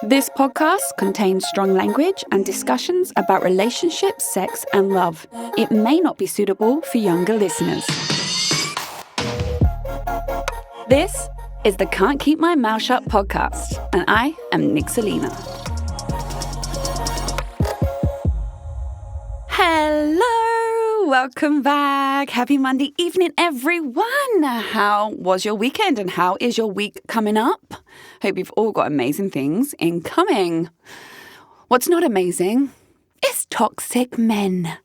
This podcast contains strong language and discussions about relationships, sex, and love. It may not be suitable for younger listeners. This is the Can't Keep My Mouth Shut podcast, and I am Nixalina. Hello, welcome back. Happy Monday evening, everyone. How was your weekend and how is your week coming up? Hope you've all got amazing things incoming. What's not amazing is toxic men,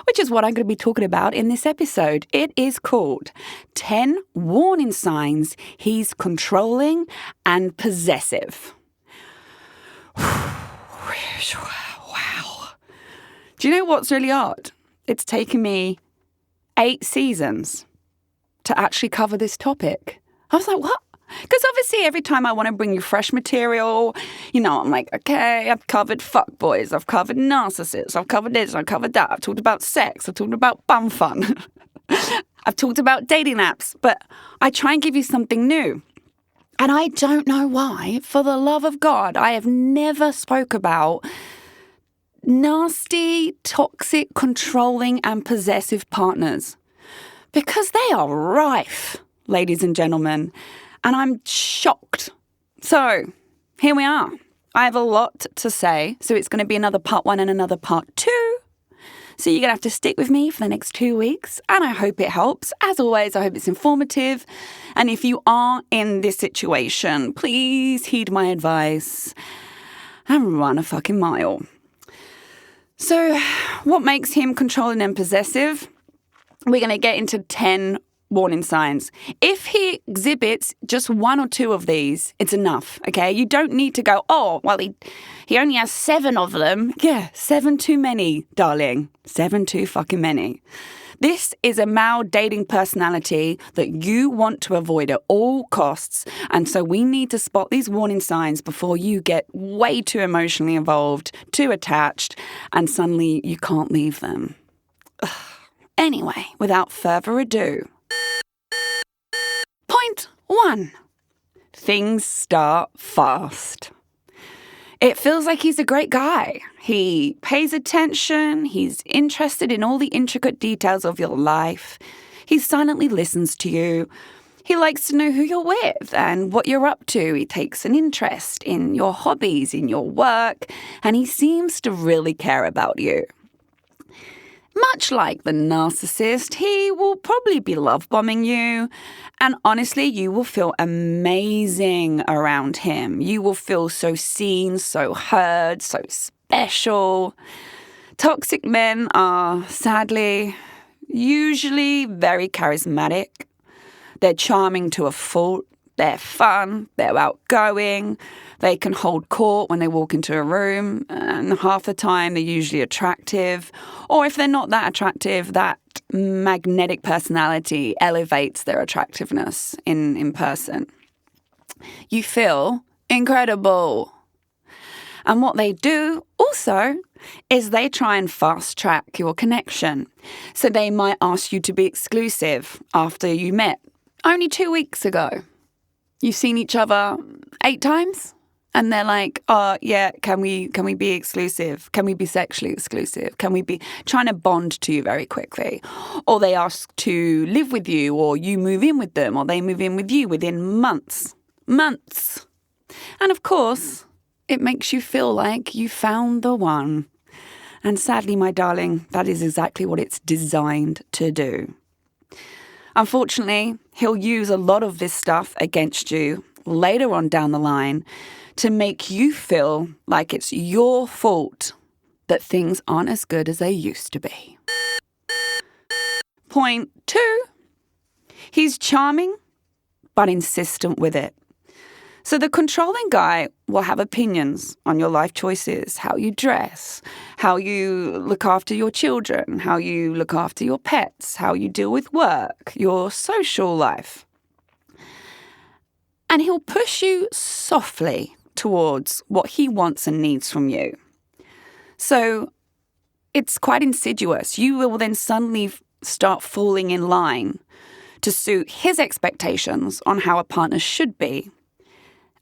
which is what I'm going to be talking about in this episode. It is called 10 Warning Signs He's Controlling and Possessive. Wow. Do you know what's really odd? It's taken me 8 seasons to actually cover this topic. I was like, what? Because obviously every time I want to bring you fresh material, I'm like, okay, I've covered fuckboys, I've covered narcissists, I've covered this, I've covered that, I've talked about sex, I've talked about bum fun, I've talked about dating apps, but I try and give you something new. And I don't know why, for the love of God, I have never spoke about nasty, toxic, controlling, and possessive partners. Because they are rife, ladies and gentlemen. And I'm shocked. So, here we are. I have a lot to say, so it's going to be another part 1 and another part 2. So you're going to have to stick with me for the next 2 weeks, and I hope it helps. As always, I hope it's informative. And if you are in this situation, please heed my advice and run a fucking mile. So, what makes him controlling and possessive? We're going to get into 10 warning signs. If he exhibits just 1 or 2 of these, it's enough, okay? You don't need to go, he only has 7 of them. Yeah, 7 too many, darling. 7 too fucking many. This is a male dating personality that you want to avoid at all costs. And so we need to spot these warning signs before you get way too emotionally involved, too attached, and suddenly you can't leave them. Anyway, without further ado, Point 1. Things start fast. It feels like he's a great guy. He pays attention. He's interested in all the intricate details of your life. He silently listens to you. He likes to know who you're with and what you're up to. He takes an interest in your hobbies, in your work, and he seems to really care about you. Much like the narcissist, he will probably be love-bombing you, and honestly, you will feel amazing around him. You will feel so seen, so heard, so special. Toxic men are, sadly, usually very charismatic. They're charming to a fault. They're fun, they're outgoing, they can hold court when they walk into a room, and half the time they're usually attractive. Or if they're not that attractive, that magnetic personality elevates their attractiveness in person. You feel incredible. And what they do also is they try and fast track your connection. So they might ask you to be exclusive after you met only 2 weeks ago. You've seen each other 8 times, and they're like, can we be exclusive? Can we be sexually exclusive? Can we be trying to bond to you very quickly? Or they ask to live with you, or you move in with them, or they move in with you within months. Months. And of course, it makes you feel like you found the one. And sadly, my darling, that is exactly what it's designed to do. Unfortunately, he'll use a lot of this stuff against you later on down the line to make you feel like it's your fault that things aren't as good as they used to be. Point 2. He's charming, but insistent with it. So the controlling guy will have opinions on your life choices, how you dress, how you look after your children, how you look after your pets, how you deal with work, your social life. And he'll push you softly towards what he wants and needs from you. So it's quite insidious. You will then suddenly start falling in line to suit his expectations on how a partner should be.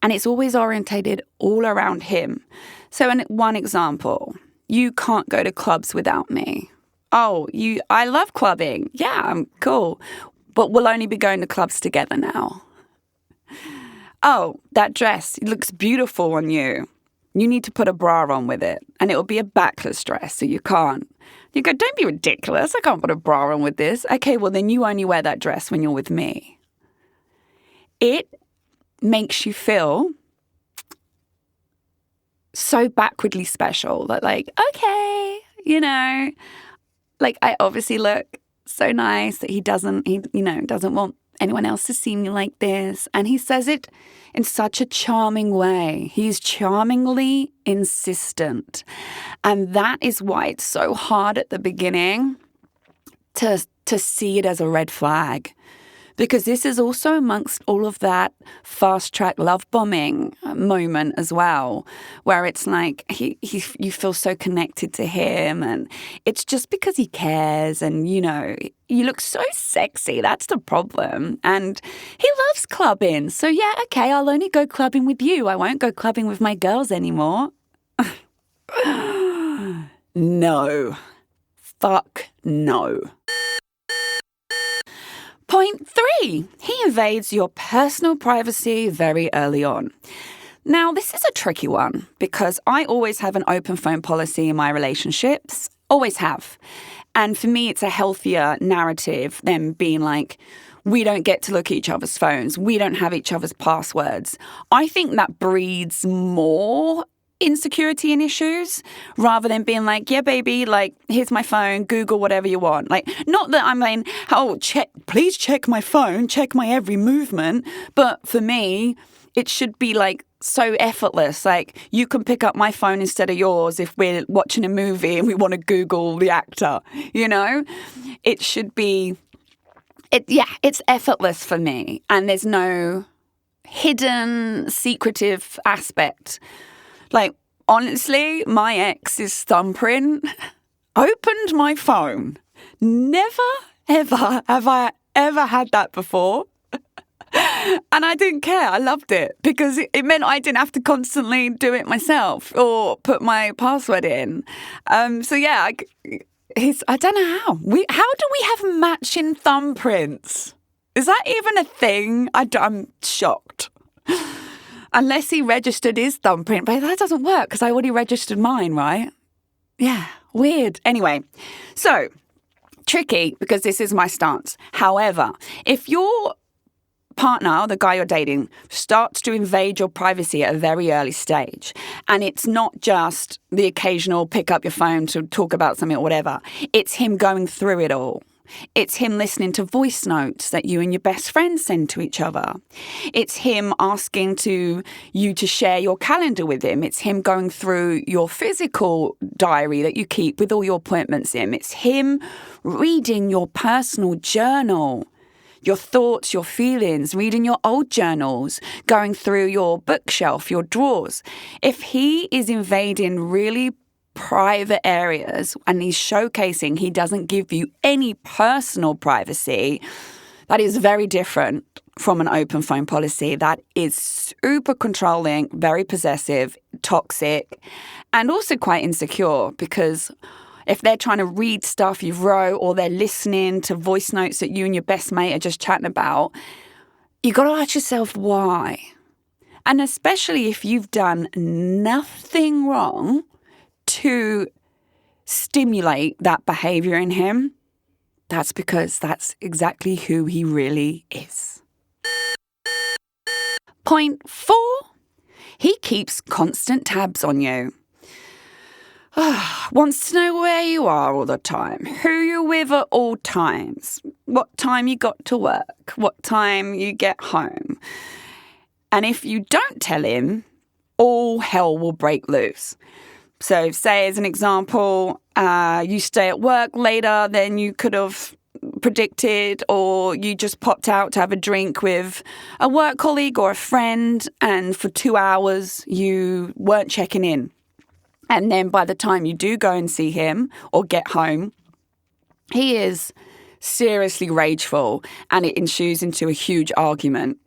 And it's always orientated all around him. So one example, you can't go to clubs without me. Oh, I love clubbing. Yeah, I'm cool. But we'll only be going to clubs together now. Oh, that dress, it looks beautiful on you. You need to put a bra on with it. And it'll be a backless dress, so you can't. You go, don't be ridiculous. I can't put a bra on with this. Okay, well, then you only wear that dress when you're with me. It makes you feel so backwardly special that okay, I obviously look so nice that he doesn't want anyone else to see me like this. And he says it in such a charming way. He's charmingly insistent. And that is why it's so hard at the beginning to see it as a red flag. Because this is also amongst all of that fast-track love bombing moment as well, where it's like you feel so connected to him, and it's just because he cares, and, you look so sexy. That's the problem. And he loves clubbing. So, yeah, okay, I'll only go clubbing with you. I won't go clubbing with my girls anymore. No. Fuck no. Point 3, he invades your personal privacy very early on. Now, this is a tricky one because I always have an open phone policy in my relationships, always have. And for me, it's a healthier narrative than being like, we don't get to look at each other's phones, we don't have each other's passwords. I think that breeds more insecurity and issues rather than being like, yeah, baby, here's my phone, Google whatever you want. Not that I'm like, please check my phone, check my every movement. But for me, it should be so effortless. You can pick up my phone instead of yours if we're watching a movie and we want to Google the actor, It should be, it's effortless for me. And there's no hidden, secretive aspect. Honestly, my ex's thumbprint opened my phone. Never, ever have I ever had that before. And I didn't care. I loved it because it meant I didn't have to constantly do it myself or put my password in. I don't know how. How do we have matching thumbprints? Is that even a thing? I'm shocked. Unless he registered his thumbprint, but that doesn't work because I already registered mine, right? Yeah, weird. Anyway, so tricky because this is my stance. However, if your partner, the guy you're dating, starts to invade your privacy at a very early stage, and it's not just the occasional pick up your phone to talk about something or whatever, it's him going through it all. It's him listening to voice notes that you and your best friend send to each other. It's him asking you to share your calendar with him. It's him going through your physical diary that you keep with all your appointments in. It's him reading your personal journal, your thoughts, your feelings, reading your old journals, going through your bookshelf, your drawers. If he is invading really private areas and he's showcasing he doesn't give you any personal privacy, that is very different from an open phone policy. That is super controlling, very possessive, toxic, and also quite insecure because if they're trying to read stuff you've wrote or they're listening to voice notes that you and your best mate are just chatting about, you got to ask yourself why. And especially if you've done nothing wrong to stimulate that behavior in him, that's because that's exactly who he really is. Point 4, he keeps constant tabs on you. Wants to know where you are all the time, who you're with at all times, what time you got to work, what time you get home. And if you don't tell him, all hell will break loose. So say, as an example, you stay at work later than you could have predicted, or you just popped out to have a drink with a work colleague or a friend, and for 2 hours you weren't checking in. And then by the time you do go and see him or get home, he is seriously rageful and it ensues into a huge argument.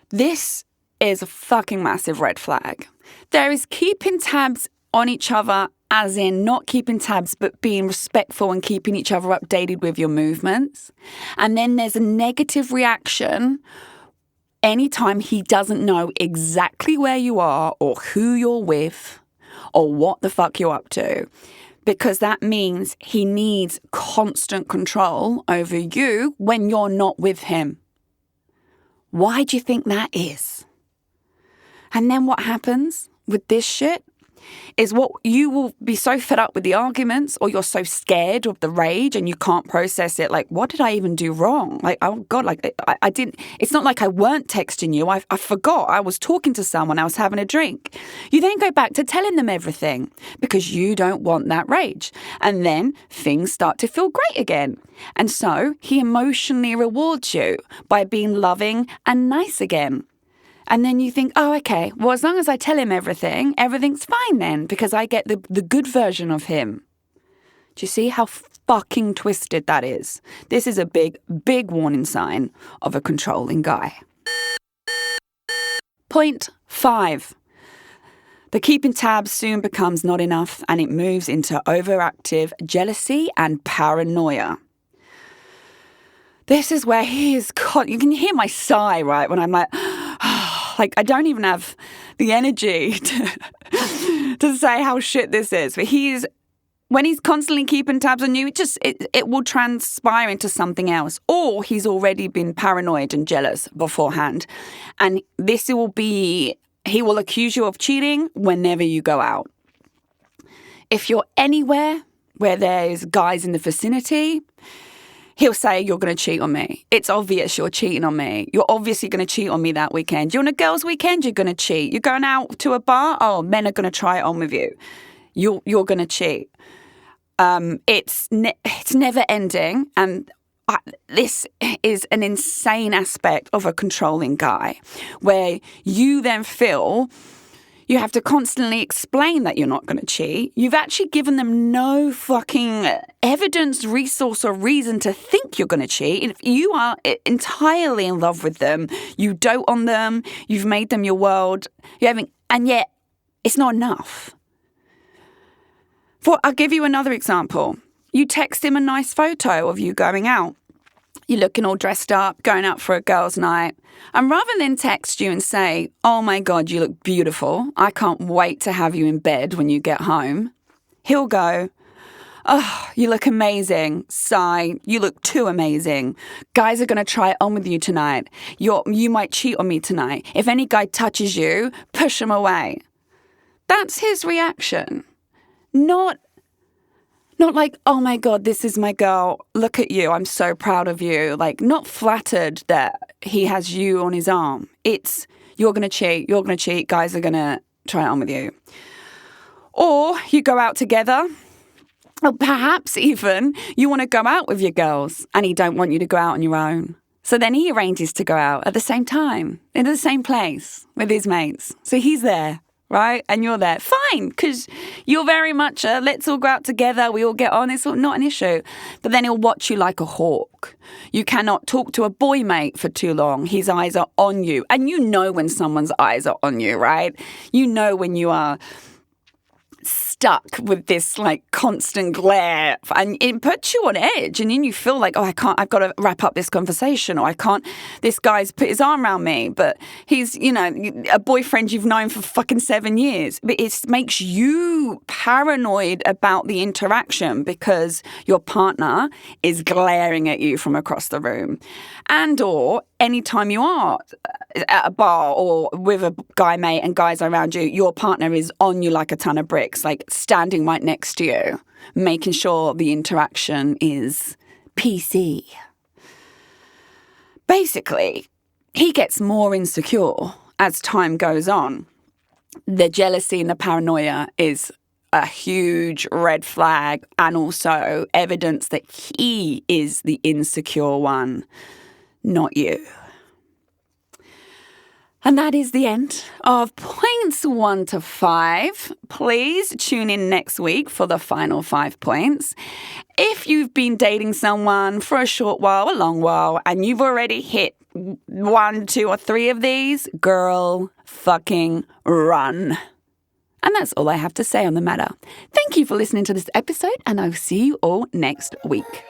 This is a fucking massive red flag. There is keeping tabs on each other, as in not keeping tabs, but being respectful and keeping each other updated with your movements. And then there's a negative reaction anytime he doesn't know exactly where you are or who you're with or what the fuck you're up to. Because that means he needs constant control over you when you're not with him. Why do you think that is? And then what happens with this shit is what you will be so fed up with the arguments, or you're so scared of the rage and you can't process it. Like, what did I even do wrong? Like, oh God, like I didn't, it's not like I weren't texting you. I forgot. I was talking to someone. I was having a drink. You then go back to telling them everything because you don't want that rage. And then things start to feel great again. And so he emotionally rewards you by being loving and nice again. And then you think, oh, okay, well, as long as I tell him everything, everything's fine then, because I get the good version of him. Do you see how fucking twisted that is? This is a big, big warning sign of a controlling guy. Point 5. The keeping tabs soon becomes not enough, and it moves into overactive jealousy and paranoia. This is where he is caught. You can hear my sigh, right, when I'm like I don't even have the energy to say how shit this is. But when he's constantly keeping tabs on you, it will transpire into something else. Or he's already been paranoid and jealous beforehand. And he will accuse you of cheating whenever you go out. If you're anywhere where there's guys in the vicinity, he'll say, you're going to cheat on me. It's obvious you're cheating on me. You're obviously going to cheat on me that weekend. You're on a girls' weekend, you're going to cheat. You're going out to a bar, oh, men are going to try it on with you. You're going to cheat. It's never ending. And this is an insane aspect of a controlling guy, where you then feel you have to constantly explain that you're not going to cheat. You've actually given them no fucking evidence, resource, or reason to think you're going to cheat. If you are entirely in love with them, you dote on them, you've made them your world, and yet it's not enough. I'll give you another example. You text him a nice photo of you going out. You're looking all dressed up, going out for a girls' night. And rather than text you and say, oh my God, you look beautiful, I can't wait to have you in bed when you get home, he'll go, oh, you look amazing. Sigh, you look too amazing. Guys are going to try it on with you tonight. You might cheat on me tonight. If any guy touches you, push him away. That's his reaction. Not like, oh my God, this is my girl. Look at you. I'm so proud of you. Like, not flattered that he has you on his arm. It's, you're going to cheat. You're going to cheat. Guys are going to try it on with you. Or you go out together. Or perhaps even you want to go out with your girls and he don't want you to go out on your own. So then he arranges to go out at the same time, in the same place with his mates. So he's there. Right? And you're there. Fine, because you're very much let's all go out together, we all get on, it's not an issue. But then he'll watch you like a hawk. You cannot talk to a boy mate for too long. His eyes are on you. And you know when someone's eyes are on you, right? You know when you are stuck with this like constant glare, and it puts you on edge, and then you feel like, oh, I've got to wrap up this conversation, or this guy's put his arm around me, but he's, a boyfriend you've known for fucking 7 years. But it makes you paranoid about the interaction because your partner is glaring at you from across the room. And or anytime you are at a bar or with a guy mate and guys around you, your partner is on you like a ton of bricks, like standing right next to you, making sure the interaction is PC. Basically, he gets more insecure as time goes on. The jealousy and the paranoia is a huge red flag, and also evidence that he is the insecure one, not you. And that is the end of points 1 to 5. Please tune in next week for the final 5 points. If you've been dating someone for a short while, a long while, and you've already hit 1, 2, or 3 of these, girl, fucking run. And that's all I have to say on the matter. Thank you for listening to this episode, and I'll see you all next week.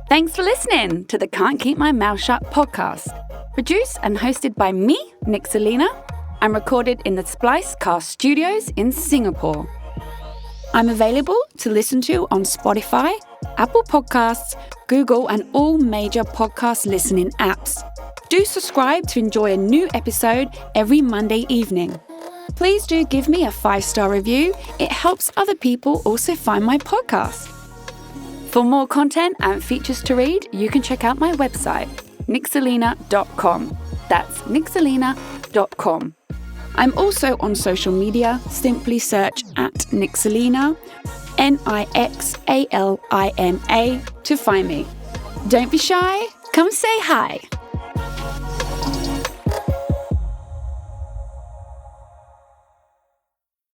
Thanks for listening to the Can't Keep My Mouth Shut podcast. Produced and hosted by me, Nixalina, and recorded in the Splice Cast Studios in Singapore. I'm available to listen to on Spotify, Apple Podcasts, Google, and all major podcast listening apps. Do subscribe to enjoy a new episode every Monday evening. Please do give me a 5-star review. It helps other people also find my podcast. For more content and features to read, you can check out my website, Nixalina.com. That's Nixalina.com. I'm also on social media. Simply search at Nixalina, Nixalina, to find me. Don't be shy. Come say hi.